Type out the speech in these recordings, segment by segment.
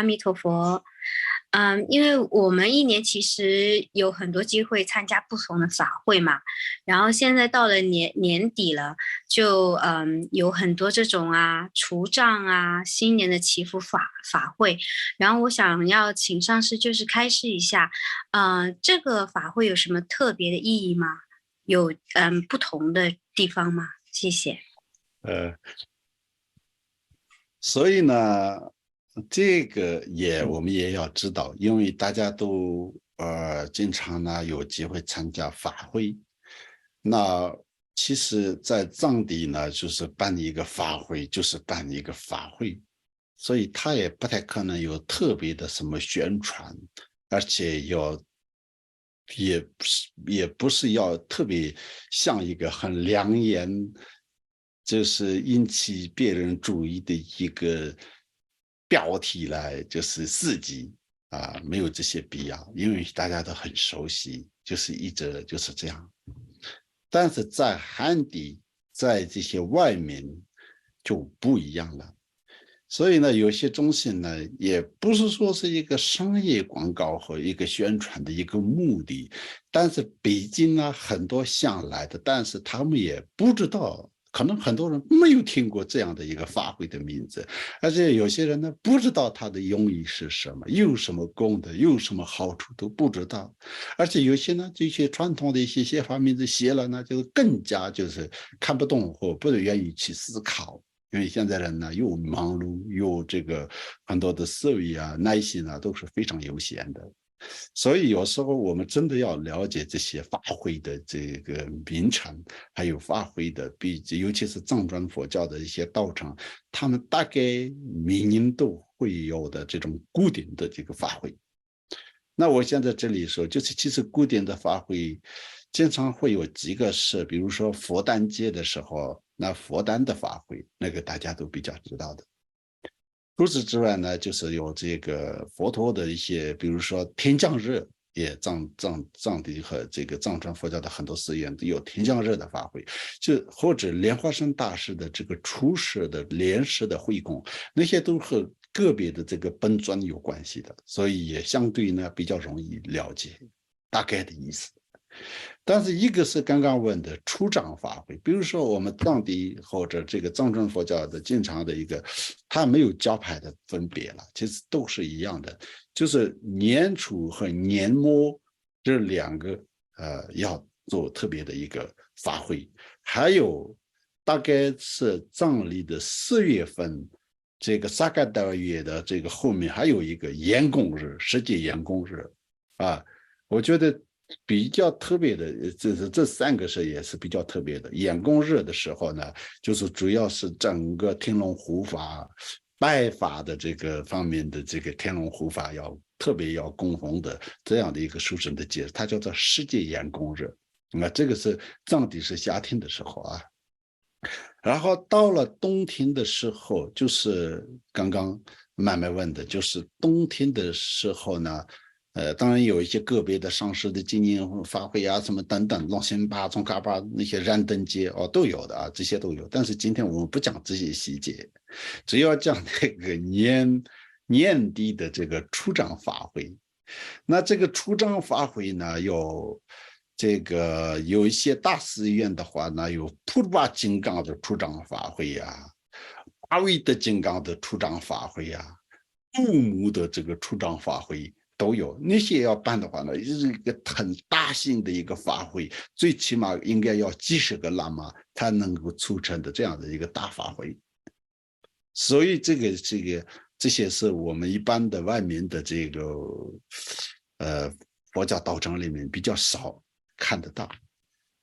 弥陀佛。因为我们一年其实有很多机会参加不同的法会嘛，然后现在到了年底了，就有很多这种除障新年的祈福法会，然后我想要请上师就是开示一下，这个法会有什么特别的意义吗？有不同的地方吗？谢谢。呃，所以呢，这个我们也要知道，因为大家都经常呢有机会参加法会，那其实，在藏地呢，就是办一个法会，就是办一个法会，所以他也不太可能有特别的什么宣传，而且也不是要特别像一个很亮眼，就是引起别人注意的一个标题来，就是事迹没有这些必要，因为大家都很熟悉，就是一直就是这样。但是在汉地，在这些外面就不一样了。所以呢，有些东西呢，也不是说是一个商业广告和一个宣传的一个目的，但是北京呢，很多想来的，但是他们也不知道，可能很多人没有听过这样的一个法会的名字，而且有些人呢，不知道它的用意是什么，有什么功德，有什么好处都不知道，而且有些呢，这些传统的一些写法名字写了呢，就是更加就是看不懂或不愿意去思考。因为现在人呢又忙碌又这个很多的思维耐心都是非常有限的，所以有时候我们真的要了解这些法会的这个名称，还有法会的尤其是藏传佛教的一些道场，他们大概每年都会有的这种固定的这个法会。那我现在这里说，就是其实固定的法会经常会有几个是，比如说佛诞节的时候，那佛诞的法会，那个大家都比较知道的。除此之外呢，就是有这个佛陀的一些，比如说天降日，也藏地和这个藏传佛教的很多寺院都有天降日的法会，就或者莲花生大师的这个出世的莲师的会供，那些都和个别的这个本尊有关系的，所以也相对呢比较容易了解大概的意思。但是一个是刚刚问的出障法会，比如说我们藏地或者这个藏传佛教的经常的一个，它没有教派的分别了，其实都是一样的，就是年初和年末这两个要做特别的一个法会，还有大概是藏历的4月份。这个萨嘎达月的这个后面还有一个严公日，世界严公日我觉得比较特别的，这3个是也是比较特别的。严公日的时候呢，就是主要是整个天龙护法、拜法的这个方面的这个天龙护法特别要供奉的这样的一个殊胜的节日，它叫做世界严公日。这个是藏地是夏天的时候然后到了冬天的时候，就是刚刚慢慢问的，就是冬天的时候呢，当然有一些个别的上市的纪念法会什么等等，龙兴巴、宗喀巴那些燃灯节都有的这些都有。但是今天我们不讲这些细节，只要讲那个年底的这个出障法会。那这个出障法会呢，有一些大寺院的话呢，有普鲁巴金刚的出障法会阿维的金刚的出障法会布木的这个出障法会都有。那些要办的话呢，是一个很大型的一个法会，最起码应该要几十个喇嘛才能够促成的这样的一个大法会。所以这些是我们一般的外面的这个佛教道场里面比较少看得到。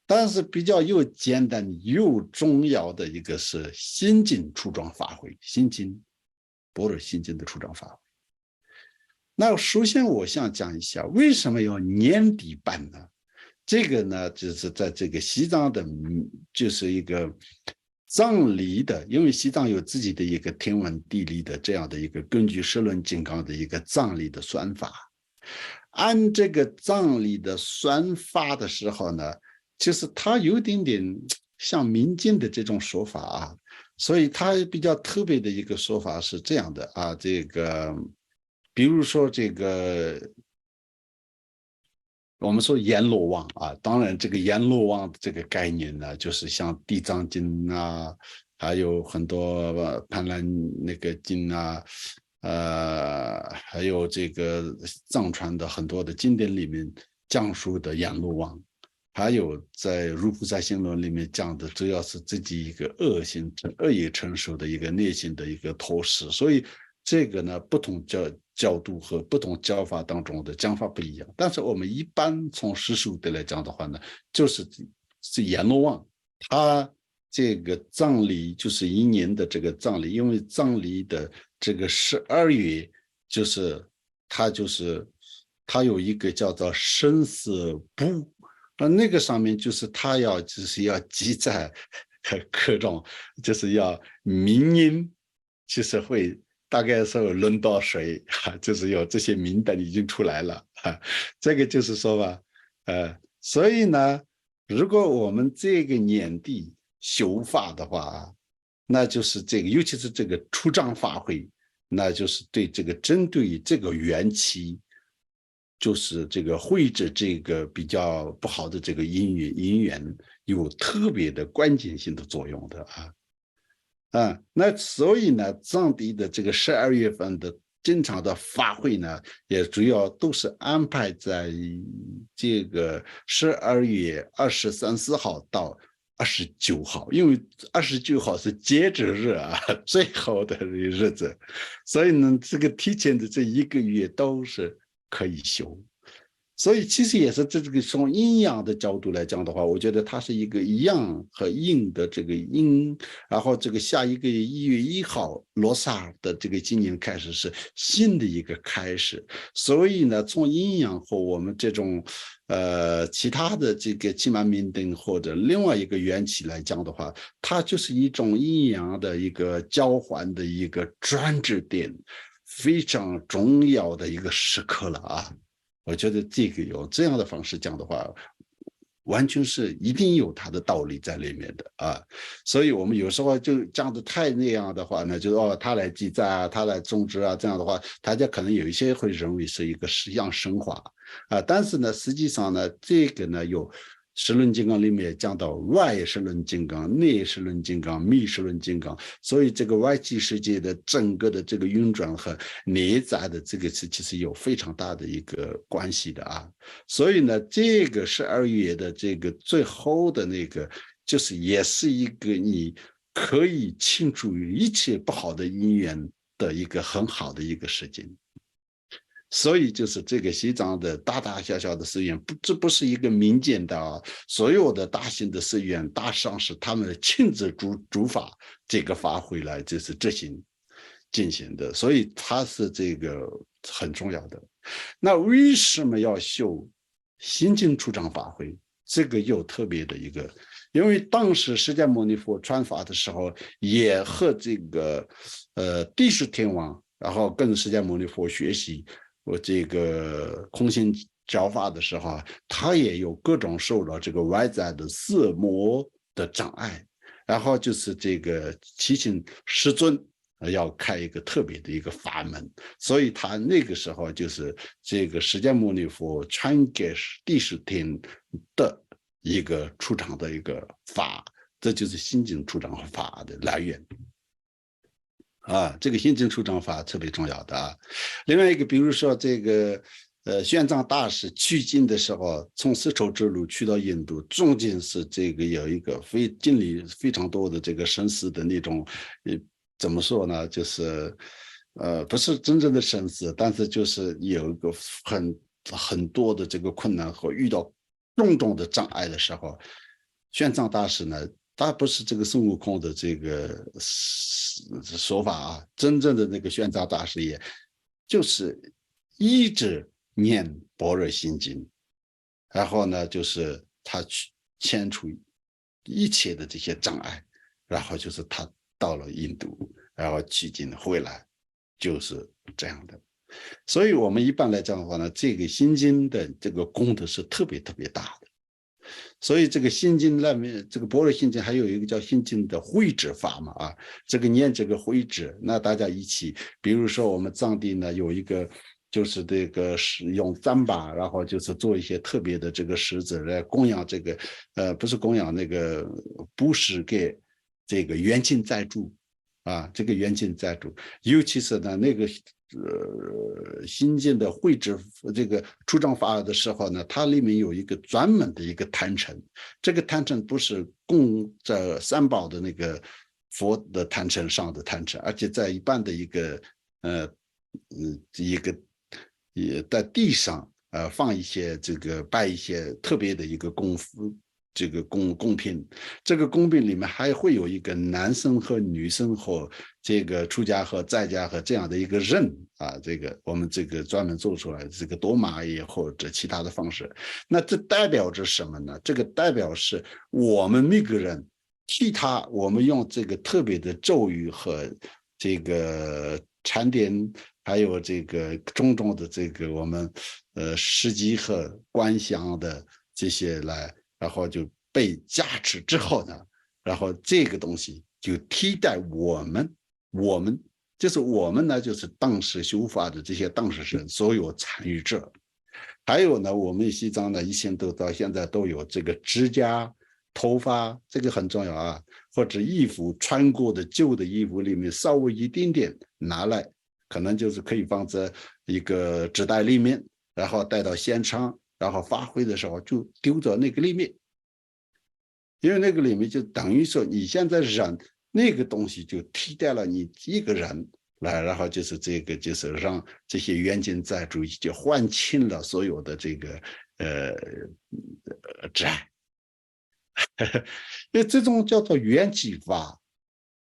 但是比较又简单又重要的一个是心经出装法会，心经般若心经的出装法会。那首先我想讲一下为什么要年底办呢？这个呢，就是在这个西藏的，就是一个藏历的，因为西藏有自己的一个天文地理的这样的一个根据十轮金刚的一个藏历的算法。按这个藏历的算法的时候呢，其实它有一点点像民间的这种说法所以它比较特别的一个说法是这样的这个比如说这个。我们说阎罗王啊，当然这个阎罗王的这个概念呢，就是像地藏经啊，还有很多盘兰那个经啊，还有这个藏传的很多的经典里面讲述的阎罗王，还有在如菩萨行论里面讲的，主要是自己一个恶业成熟的一个内心的一个投射，所以这个呢，不同角度和不同教法当中的讲法不一样。但是我们一般从世俗的来讲的话呢，就是阎罗王，他这个葬礼就是一年的这个葬礼，因为葬礼的这个12月，就是他有一个叫做生死簿，那个上面就是他就是要记载各种，就是要明年就是会大概是轮到谁，就是有这些名单已经出来了，这个就是说吧，所以呢，如果我们这个年底修法的话，那就是这个，尤其是这个出障法会，那就是对这个针对这个缘起，就是这个会着这个比较不好的这个因缘有特别的关键性的作用的那所以呢，藏地的这个12月份的经常的法会呢，也主要都是安排在这个12月23、24号到29号，因为29号是截止日啊，最后的日子，所以呢，这个提前的这1个月都是可以修。所以其实也是这个从阴阳的角度来讲的话，我觉得它是一个阳和阴的这个阴，然后这个下一个月1月1号罗刹的这个今年开始是新的一个开始，所以呢，从阴阳和我们这种其他的这个七满明灯或者另外一个缘起来讲的话，它就是一种阴阳的一个交换的一个转折点，非常重要的一个时刻了啊。我觉得这个有这样的方式讲的话，完全是一定有它的道理在里面的啊。所以我们有时候就讲的太那样的话呢，就是他来记载啊，他来种植啊，这样的话，大家可能有一些会认为是一个样神话啊。但是呢，实际上呢，这个呢有十轮金刚里面讲到外十轮金刚、内十轮金刚、密十轮金刚，所以这个外界世界的整个的这个运转和内在的这个是其实有非常大的一个关系的啊。所以呢，这个12月的这个最后的那个，就是也是一个你可以庆祝一切不好的因缘的一个很好的一个时间。所以就是这个西藏的大大小小的寺院，这不是一个民间的所有的大型的寺院、大上师他们亲自主法这个法会来，这是执行进行的，所以它是这个很重要的。那为什么要修心经出障法会？这个又特别的一个，因为当时释迦牟尼佛传法的时候，也和这个帝释天王，然后跟释迦牟尼佛学习。我这个空性教法的时候，他也有各种受到这个外在的色魔的障碍，然后就是这个七星师尊要开一个特别的一个法门，所以他那个时候就是这个释迦牟尼佛传给帝释天的一个出场的一个法，这就是心经出场法的来源。这个心经出障法特别重要的啊。另外一个，比如说这个玄奘大师取经的时候，从丝绸之路去到印度，中间是这个有一个经历非常多的这个生死的那种，怎么说呢？就是不是真正的生死，但是就是有一个很多的这个困难和遇到种种的障碍的时候，玄奘大师呢，他不是这个孙悟空的这个说法啊，真正的那个玄奘大师也就是一直念般若心经，然后呢，就是他去迁除一切的这些障碍，然后就是他到了印度，然后取经回来，就是这样的。所以我们一般来讲的话呢，这个心经的这个功德是特别特别大的。所以这个心经那面，这个般若心经还有一个叫心经的绘制法嘛啊，这个念这个绘制，那大家一起，比如说我们藏地呢有一个就是这个使用糌粑，然后就是做一些特别的这个食子来供养这个不是供养那个布施给这个冤亲债主啊，这个冤亲债主，尤其是呢那个新建的绘制这个出张法的时候呢，它里面有一个专门的一个坛城，这个坛城不是供在三宝的那个佛的坛城上的坛城，而且在一般的一个一个也在地上放一些这个摆一些特别的一个供夫。这个供品，这个供品里面还会有一个男生和女生和这个出家和在家和这样的一个人啊，这个我们这个专门做出来这个多玛也或者其他的方式，那这代表着什么呢？这个代表是我们每个人替他，我们用这个特别的咒语和这个禅典，还有这个种种的这个我们时机和观想的这些来。然后就被加持之后呢，然后这个东西就替代我们就是我们呢，就是当时修法的这些当事人，所有参与者。还有呢，我们西藏呢，以前都到现在都有这个指甲、头发，这个很重要啊，或者衣服穿过的旧的衣服里面稍微一点点拿来，可能就是可以放在一个纸袋里面，然后带到现场。然后发挥的时候就丢到那个里面，因为那个里面就等于说你现在人那个东西就替代了你一个人来，然后就是这个就是让这些冤亲债主就还清了所有的这个债，因为这种叫做缘起法。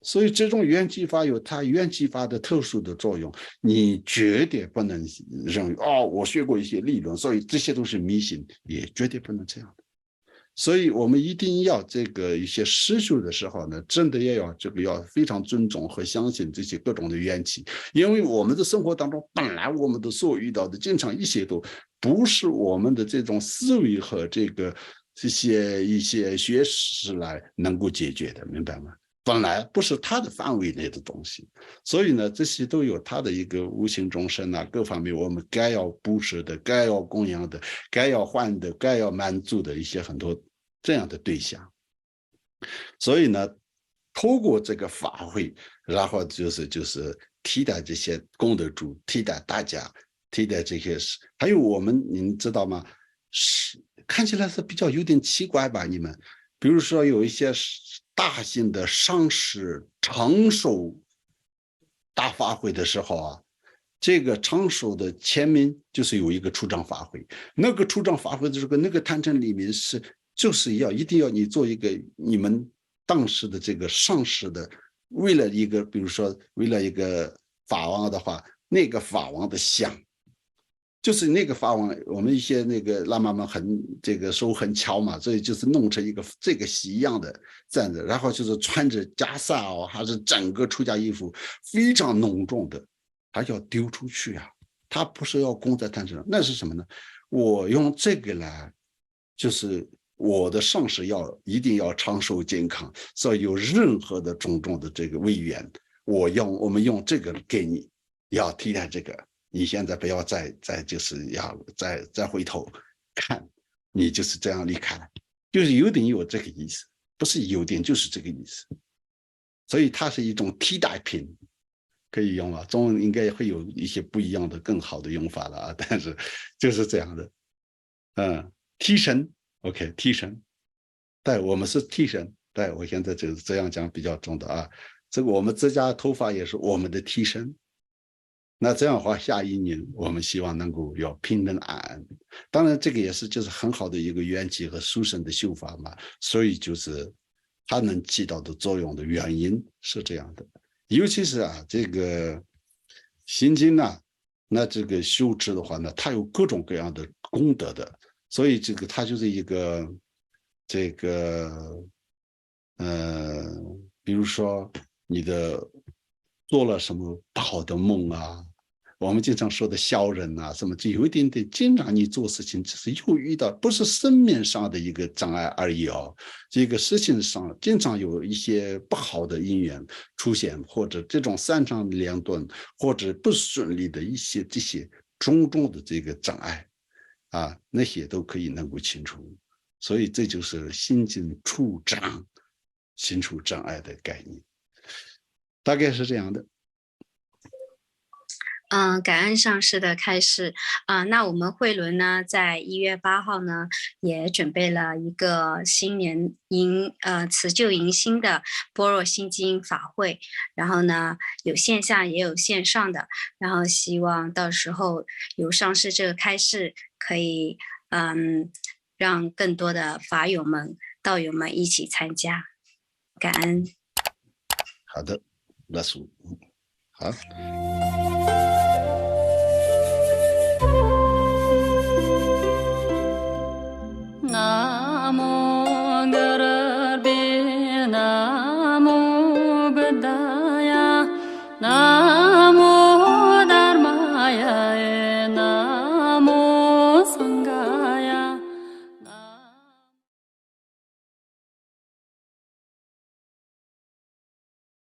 所以这种缘起法有它缘起法的特殊的作用，你绝对不能认为哦，我学过一些理论，所以这些都是迷信，也绝对不能这样的。所以我们一定要这个一些施修的时候呢，真的也要这个要非常尊重和相信这些各种的缘起，因为我们的生活当中本来我们的所遇到的经常一些都不是我们的这种思维和这个一些学识来能够解决的，明白吗？本来不是他的范围内的东西，所以呢，这些都有他的一个无形众生啊，各方面我们该要布施的、该要供养的、该要还的、该要满足的一些很多这样的对象。所以呢，透过这个法会，然后就是替代这些功德主，替代大家，替代这些事。还有我们，您知道吗？是看起来是比较有点奇怪吧？你们，比如说有一些大型的上市长寿大法会的时候啊，这个长寿的前面就是有一个出张法会，那个出张法会的时候，那个坛城里面是就是一定要你做一个你们当时的这个上市的，为了一个比如说为了一个法王的话，那个法王的像。就是那个法王，我们一些那个喇嘛们这个手很巧嘛，所以就是弄成一个这个席一样的站着，然后就是穿着袈裟哦，还是整个出家衣服，非常浓重的，还要丢出去啊。他不是要供在坛城上，那是什么呢？我用这个来，就是我的上司一定要长寿健康，所以有任何的种种的这个委员，我们用这个给你，要替代这个。你现在不要再就是要再回头看，你就是这样离开了，就是有点有这个意思，不是有点就是这个意思，所以它是一种替代品，可以用啊，中文应该会有一些不一样的更好的用法了啊，但是就是这样的，替身 ，OK， 替身，对，我们是替身，对，我现在就是这样讲比较重的啊，这个我们指甲头发也是我们的替身。那这样的话，下一年我们希望能够要平等安安。当然，这个也是就是很好的一个缘起和殊胜的修法嘛，所以就是它能起到的作用的原因是这样的。尤其是这个心经呢，那这个修持的话呢，它有各种各样的功德的，所以这个它就是一个这个比如说你的做了什么不好的梦啊。我们经常说的小人啊，什么就有一点点，经常你做事情只是又遇到不是生命上的一个障碍而已哦，这个事情上经常有一些不好的因缘出现，或者这种三长两短或者不顺利的一些这些种种的这个障碍啊，那些都可以能够清除，所以这就是心境处障、清除障碍的概念，大概是这样的。感恩上师的开示那我们慧伦呢，在1月8号呢，也准备了一个新年辞旧迎新的般若心经法会，然后呢，有线下也有线上的，然后希望到时候有上师这个开示，可以让更多的法友们、道友们一起参加，感恩。好的，那是好。